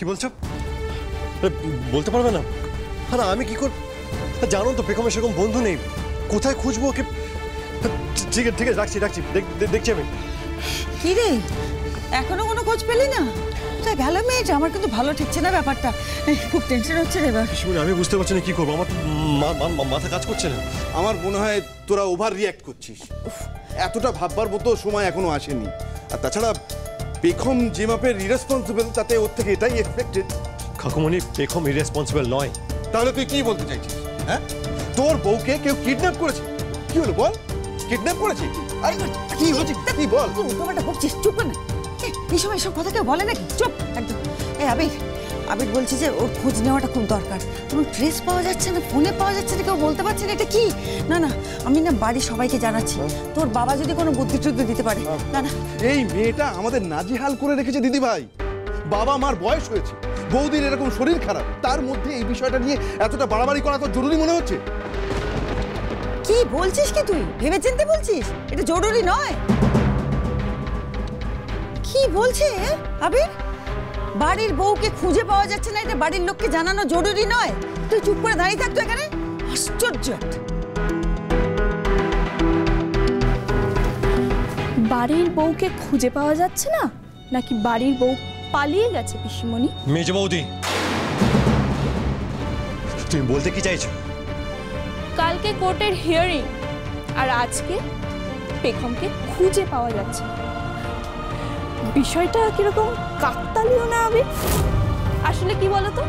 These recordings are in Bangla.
কি বলছো? বলতে পারবে না? আরে আমি কি কর, জানো তো পেখমের সেরকম বন্ধু নেই, কোথায় খুঁজবো ওকে? ঠিক আছে ঠিক আছে, রাখছি রাখছি, দেখছি আমি। কি রে, এখনো কোনো খোঁজ পেলি না? কোথায় গেল মেয়েটা? আমার কিন্তু ভালো ঠিকছে না ব্যাপারটা, খুব টেনশন হচ্ছে রে এবার। আমি বুঝতে পারছি না কি করবো, আমার মাথা কাজ করছে না। আমার মনে হয় তোরা ওভার রিঅ্যাক্ট করছিস, এতটা ভাববার মতো সময় এখনো আসেনি। আর তাছাড়া পেখম যে মাপের ইরেসপন্সিবল, তাতে ওর থেকে এটাই এক্সপেক্টেড। কাকুমণি, পেখম ইরেসপন্সিবল নয়। তাহলে তুই কি বলতে চাইছিস? হ্যাঁ, তোর বউকে কেউ কিডন্যাপ করেছে? কি হলো বল, কিডন্যাপ করেছে? কি হচ্ছে কি বল? তোমারটা বকছিস, চুপ না। এই সময় এসব কথা কেউ বলে নাকি? চুপ একদম। এই আবির, আবির বলছি যে ওর খোঁজ নেওয়াটা খুব দরকার। কোনো ট্রেস পাওয়া যাচ্ছে না, ফোনে পাওয়া যাচ্ছে না, কেউ বলতে পারছে না এটা কি। না না, আমি না বাড়ির সবাইকে জানাচ্ছি, তোর বাবা যদি কোনো বুদ্ধি টুদ্ধি দিতে পারে। না না, এই মেয়েটা আমাদের নাজেহাল করে রেখেছে দিদি ভাই। বাবা মার বয়স হয়েছে, বৌদির এরকম শরীর খারাপ, তার মধ্যে এই বিষয়টা নিয়ে এতটা বাড়াবাড়ি করা তো জরুরি মনে হচ্ছে? কি বলছিস কি তুই? ভেবেচিন্তে বলছিস? এটা জরুরি নয়। কি বলছে আবির? বাড়ির বউকে খুঁজে পাওয়া যাচ্ছে না, এটা বাড়ির লোককে জানানো জরুরি নয়? তুই চুপ করে দাঁড়িয়ে থাকতো এখানে? আশ্চর্য। বাড়ির বউকে খুঁজে পাওয়া যাচ্ছে না, নাকি বাড়ির বউ পালিয়ে গেছে পিসিমণি? মেজ বৌদি, তুমি বলতে কি চাইছো? কালকে কোর্টের হিয়ারিং, আর আজকে পেখমকে খুঁজে পাওয়া যাচ্ছে। বিষয়টা কিরকম কাকতালীয় না আবির? আসলে কি বলতো,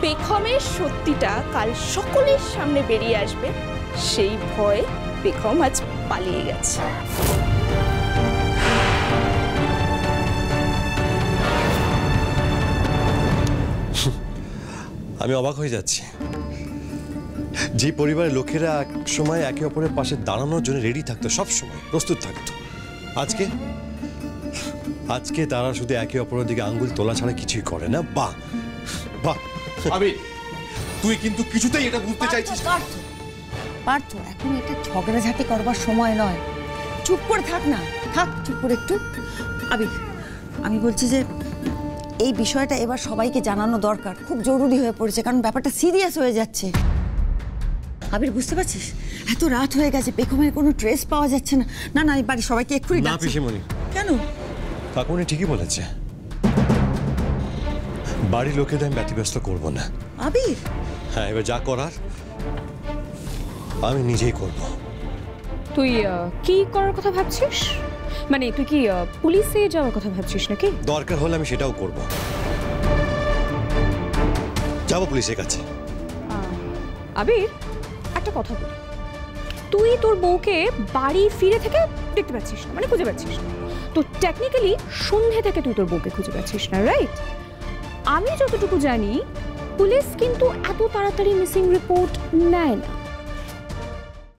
পেখমের সত্যিটা কাল সকলের সামনে বেরিয়ে আসবে, সেই ভয়ে পেখম আজ পালিয়ে গেছে। আমি অবাক হয়ে যাচ্ছি, যে পরিবারের লোকেরা এক সময় একে অপরের পাশে দাঁড়ানোর জন্য রেডি থাকতো, সব সময় প্রস্তুত থাকতো, আজকে আজকে তারা শুধু একে অপরের দিকে আঙ্গুল তোলা ছাড়া কিছুই করে না। বাহ বাহ। আবির, তুই কিন্তু কিছুতেই এটা বুঝতে চাইছিস না। পার্থ, এখন এটা ঝগড়াঝাটি করবার সময় নয়, চুপ করে থাক না, থাক চুপ করে একটু। আবির, আমি বলছি যে এই বিষয়টা এবার সবাইকে জানানো দরকার, খুব জরুরি হয়ে পড়েছে, কারণ ব্যাপারটা সিরিয়াস হয়ে যাচ্ছে। আবির, বুঝতে পারছিস, এত রাত হয়ে গেছে, পেখমের কোনো ট্রেস পাওয়া যাচ্ছে না। না না, বাড়ি সবাইকে এক্ষুনি না পিসিমণি। কেন? কাকুমণি ঠিকই বলেছে, বাড়ির লোকেদের আমি ব্যতিব্যস্ত করব না। আবির, হ্যাঁ, এবার যা করার আমি নিজেই করব। তুই কি করার কথা ভাবছিস? মানে তুই কি পুলিশে যাওয়ার কথা ভাবছিস নাকি? দরকার হলে আমি সেটাও করব, যাব পুলিশের কাছে। আবির, একটা কথা বল, তুই তোর বউকে বাড়ি ফিরে থেকে দেখতে পাচ্ছিস না, মানে খুঁজে পাচ্ছিস না, তো টেকনিক্যালি সন্ধ্যে থেকে তুই তোর বউকে খুঁজে পাচ্ছিস না, রাইট? আমি যতটুকু জানি পুলিশ কিন্তু এত তাড়াতাড়ি মিসিং রিপোর্ট নেয় না।